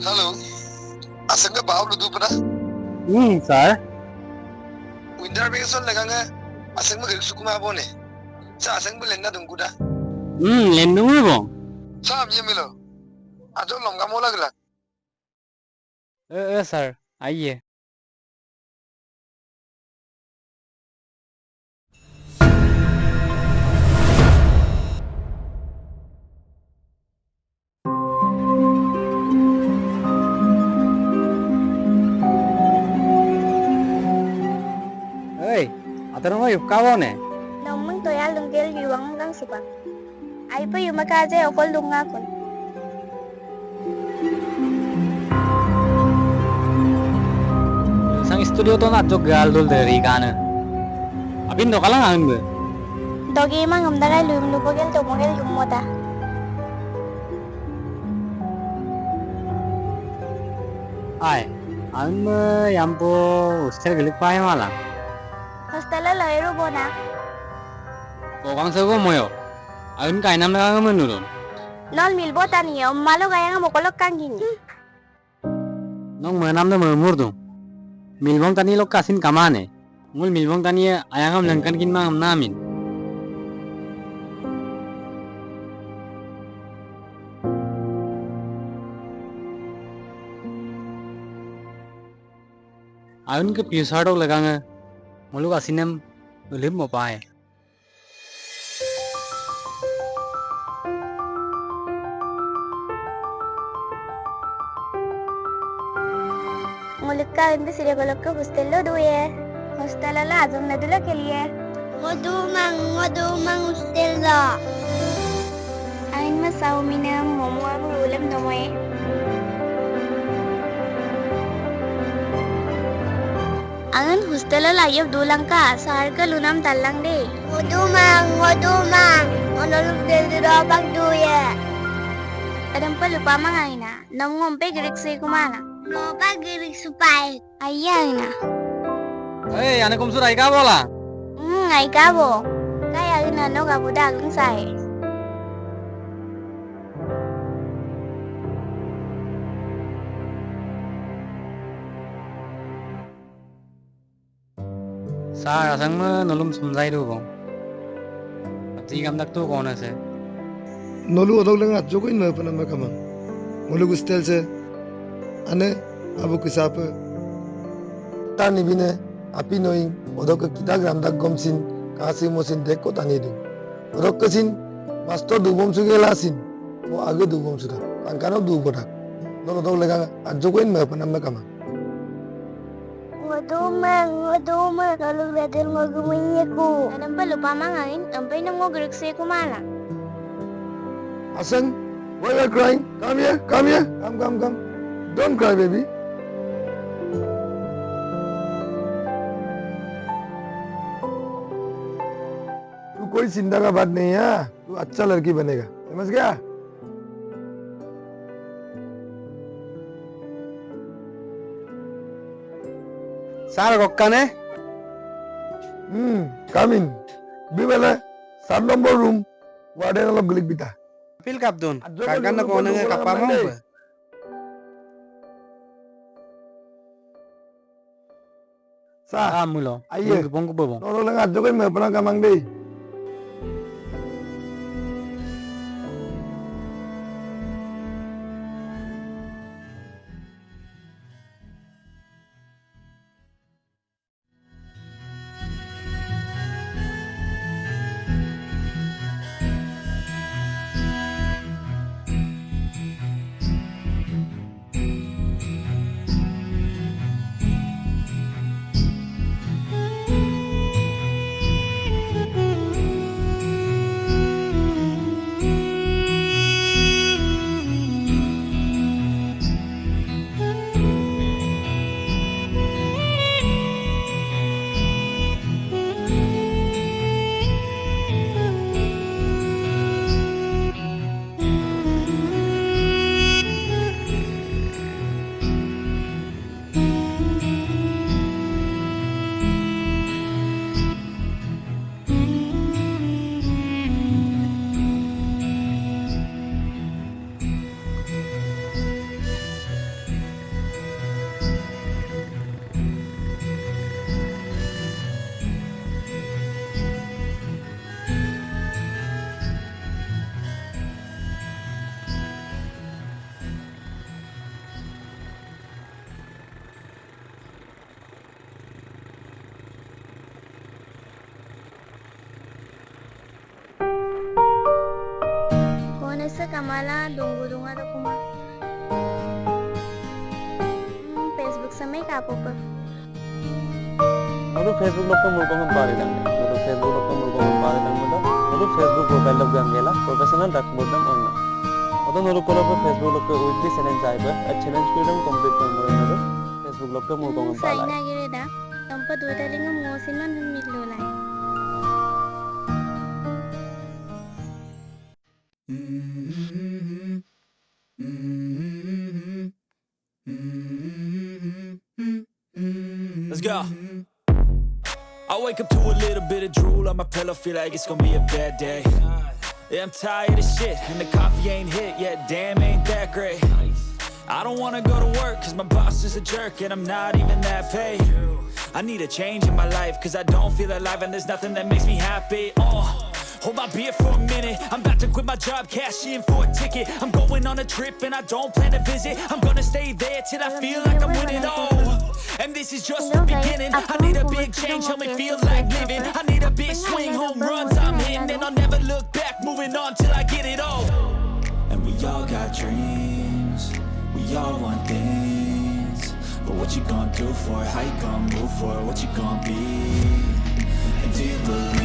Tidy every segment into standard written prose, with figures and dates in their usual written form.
Halo. Aseng ke bawah lu pernah? Sir. Winter vacation laganga. Aseng mo suku apa nih? Sa aseng mo lenda tunggu dah. Lendung ni bang. Sa amye milo. Ajo longga mola gila. Sir आइए atau mau yuk kawan Namun toyal lunggel yuang gang suka. Ay pa yung makaje okol lungakon. sang studio to na jog gal dol dari kana abin do kala angin be Dogi emang ngamdagay lumlupagel tumagel lumoda. ay angin me yampo hostel gelik pae malang Hostel la ero bona. kokang sego moyo angin kainam na menurun Nol milbo taniya malo gaya nga mokolok kang gini. nong menam na memurdu milbong tani lok kasin kamane mul milbong tani ayangam langkan kin mang namin ayun ke pisado laganga mulu kasinem ulim mo pae Ngulit ka hindi sila kolok ka hostel lo duye. Hostel la azam na dula ke liye. Ngodumang hostel la. Ain ma sao minam momo abu ulam domoy. Angan hostel la ayab dulang ka sahar ka lunam talang de. Ngodumang. Onoluk del dirobak duye. Adam pa lupa mangaina. Namngompe girik say kumana. Loba girik supay. Ayan na. hey ane kumsur ay ka bola Ay kabo. Kaya ina no kabudagang say. sa asang me nulum sumjai do bong ati kam dak to kon ase Nolu odok lenga joko in mana nama kama. Mulu hostel se. Ane abu kisah apa? Tani bine api knowing odok kita gram dak gomsin kasi mosin deko tani du. Odok kesin master du bom suge lasin. Mo age du bom suga. Angkano du bodak. Nolu odok lenga joko in mana nama kama. Ngodumang. Kalau betul ngoguminya ku. Adam pa lupa mangain. Ampay nang ngogirik say kumala. Aseng, why you are crying? Come here. Come. Don't cry, baby. तू कोई चिंता का बात नहीं है तू अच्छा लड़की बनेगा समझ गया sar gokkane come in बिबेले 7 नंबर रूम वार्डन अलग गलिक बिता pil kapdun kagan na ko nga kapamong ba सा mulo आइए bong ko bong दोनों लगा जो कोई मैं अपना कमांग दे Nesa kamala dungu dunga to kuma. Facebook samay kapo pa. Mulu Facebook log mulko में पारे डांगे मulu Facebook log mulko में पारे Dange mulu Facebook profile log gangela professional dashboard dam onna odo mulu kolo pe Facebook log weekly challenge jaiba a challenge kudam complete kor mulu Facebook log mulko में Sa pala ina gire da tampa duita linga mosin man millo lai. Let's go. I wake up to a little bit of drool on my pillow, feel like it's gonna be a bad day. Yeah, I'm tired of shit, and the coffee ain't hit yet, damn, ain't that great. I don't wanna go to work, cause my boss is a jerk, and I'm not even that paid. I need a change in my life, cause I don't feel alive, and there's nothing that makes me happy. Hold my beer for a minute, I'm about to quit my job, cash in for a ticket. I'm going on a trip, and I don't plan to visit. I'm gonna stay there till I feel like I'm winning, and this is just the beginning. I need a big change, help me feel like living. I need a big swing, home runs I'm hitting, and I'll never look back, moving on till I get it all. And we all got dreams, we all want things, but what you gonna do for it? How you gonna move for it? What you gonna be? And do you believe?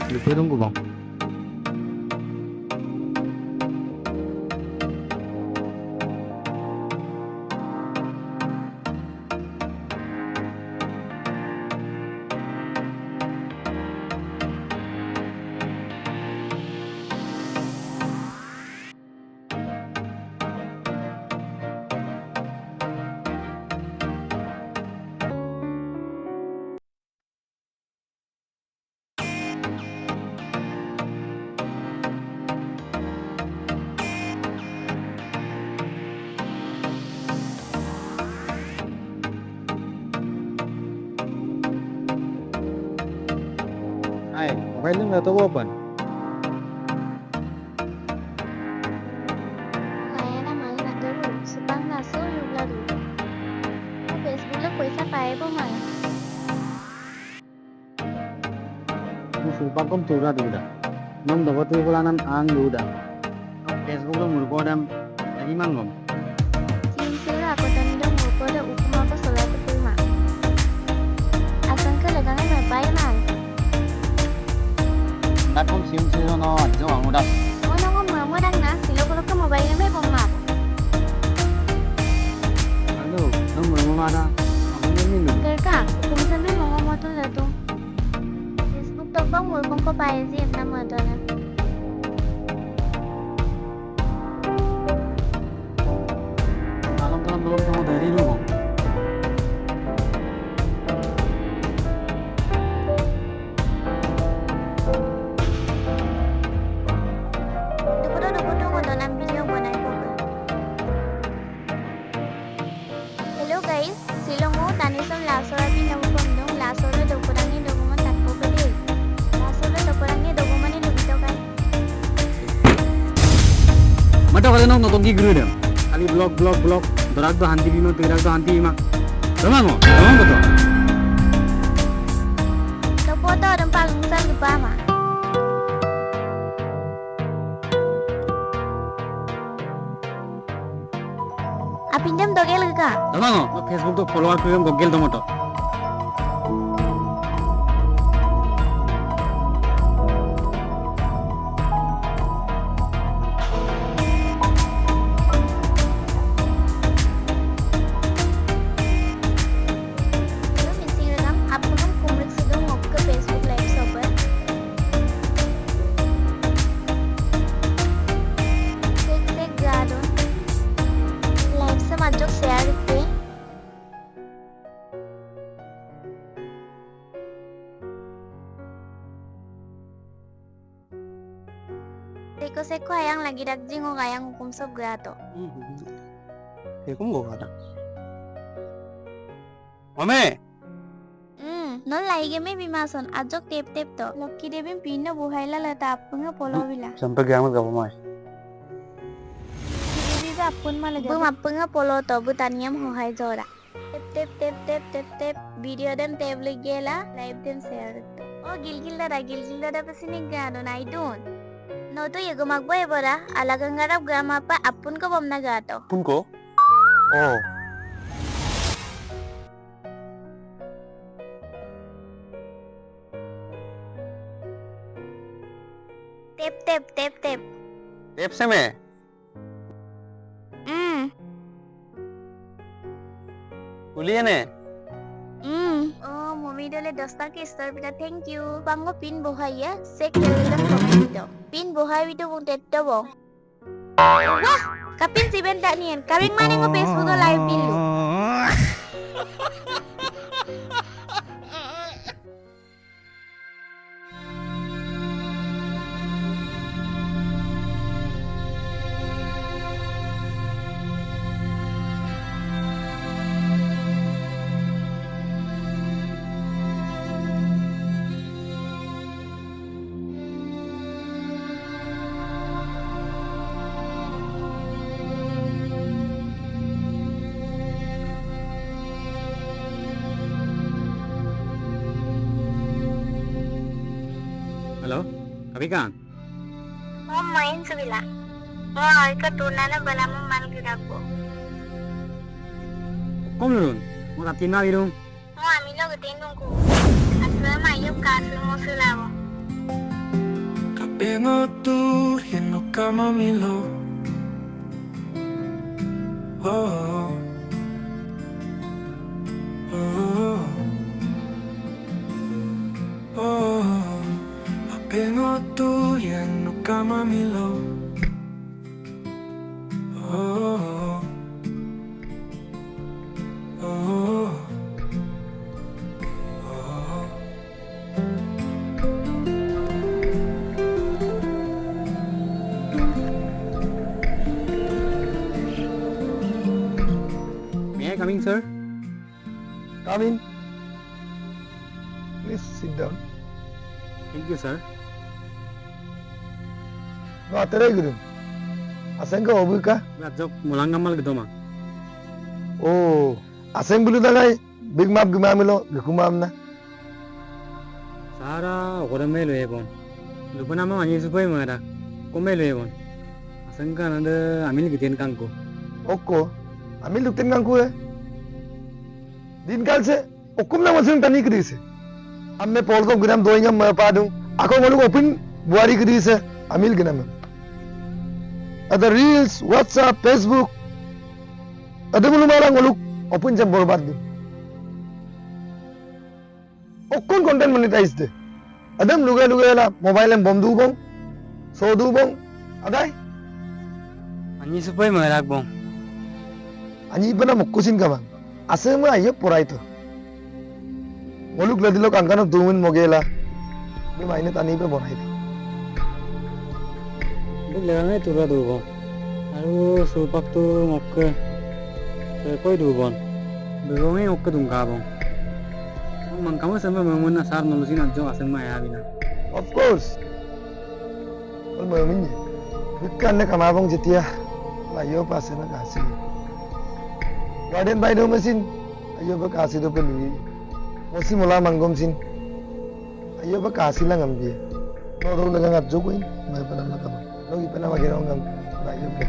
Lupa tunggu bang. nggak tahu open. Kaya naman nagaro. Subang naso yung laro. Sa Facebook lang pwesa pae po mga. Sumpah kom tura tu dah. Nom dapat tu pulanan ang lu dah. Facebook lo murkodam lagi mangom. Sira ako tani dong mo da ukuma ko sa lahat ko ma. Asang ka lagangan na pae man. Datang siung no ajo ang udah. Ano ko mo dang na silo ko ka mobile na may pong map. Halo, nom mo mana? Ako ni lu. Kerka, kung sabi mo mo to na to. Facebook to bang mo kung ko pae zip na mo to na. Malam belum kamu dari lu. Dukudo ko to ng video mo na ko. Hello guys, silong mo tani som laso abi na mo dong laso na do kurang ni do mo takpo ko di. Laso na do kurang ni do mo ni do bitaw kan. Mata kalau nong notong gigi deh. Kali blog. Dorak tu hanti bima, tirak tu hanti bima. Ramang betul. Do foto dong pangsan lupa ma. Apindam dogel ka. Ramang Facebook tu follower program gogel tu moto. Hello missing rakam आपको हम कुमरक से दो आपका Facebook live सोपर. Sek गाडो. लाइव से माजोक शेयर करते. Seko ayang lagi dagjing o kayang hukum sob grato. Thế cũng ngủ hả? Mame, Non lagi game bimason ajok tep to. Lokki devin pinna buhaila lata apunga polo bila. sampai gamat gak pemain. Devi ba apun malaga. Bum apunga polo to butaniam hohai jora. Tep video dem tep ligela live dem share. Oh gilgil da pasini gado na idun. No to yego magbo ebora alagang garap grama pa apun ko bom na gato. Pun ko? Oh, Tep. Tape से मैं kuliah ne? Oh, mami dole dosta ke star pita thank you. Pango pin bohai ya, sek telegram komento. Pin bohai video bung tetto bo. Wah, kapin si benta nian. Kawing mana ko Facebook ko live pin lu. Halo, Kapikan. Oh, main sebila. Oh, ika tunana balama mal girago. Kom lurun. Mau ratin na birum. Oh, amilo gutin ko. Asla mayop kasu mo sulawo. Kapingo tu hino kama milo. Oh. Kapingo tu hino kama milo. Oh. May I coming, sir? Come in. Please sit down. Thank you, sir. no atere guru. Aseng ka obu ka? Jok mulang gamal gitu mah. Oh, aseng bulu dalai big map gimamilo gikumam na. Sara okore melo ebon. Lupa nama anyi supai mara. Ko melo ebon. Aseng kan ada amil gitian kangko. Okko, amil lukten kangku ya. Din kal se okum na masung tani kiri se. Amme polto ginam doingam padu. Ako ngolu open buari kiri se amil ginam. Ada reels, WhatsApp, Facebook. Ada mulu malang ngolu open jam borbat di. Okon content monetize de. Adam luga la mobile em bom du bong. So du bong. Adai. Anyi supai mara bong. Anyi bana mukusin ka bang. Aseng mah ayo porai tu. Ngoluk la dilok angkana tumin mogela. Be maine tani pe bonai tu. Duk lewangnya turun dulu bong. Aduh supak tuh ngokke. Sekoi dulu bong. Begongnya ngokke tungka bong. Mang kamu sampai mengun asar nolusin aja aseng mah ya bina. Of course. Kal mamin. Bukan ne kamabong jetia. Layo pasena kasih. Garden by do mesin. Ayo ba kasih do pelu. Mosi mula manggom sin. Ayo ba kasih lang ambi. No ro dagang at jokoin. May pala na kama. No ipana magiraw ngam. Ayo ba.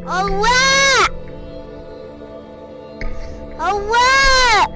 Allah! Allah!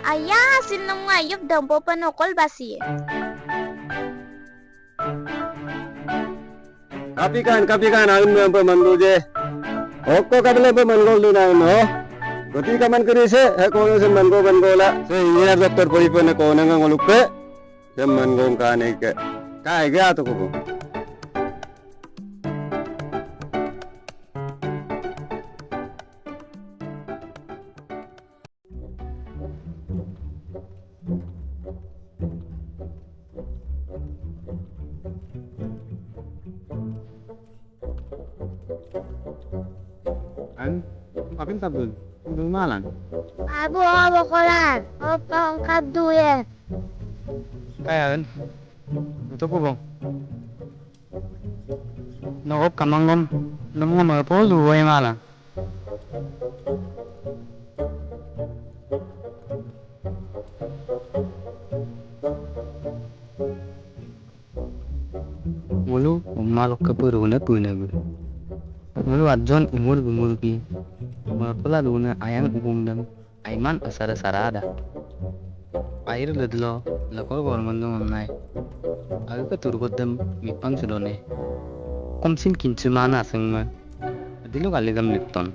Ayah sinong ngayup dampo penokol basi. Kapikan angin mampu manduje. Okko kabele pe mangol du na no. Goti kaman krise he kono se mangola. So engineer doctor pori pe ne kono nga ngolupe. Se mangong kane ke. Kai ga to ko. Kapin tabul, tabul malang. Abu kolan, opong kaduye. Kaya kan, itu po bang. Nakop kamangom, lumong mapo luway malang. Mulu, umalok ka puro na punago. Ngelu adjon umur ki. Marpala duna ayang umum aiman asara sarada. Air ledlo lakol gormando onnai. Aga turgodam mipang sudone. Komsin kinchumana aseng ma. Dilo kalidam lipton.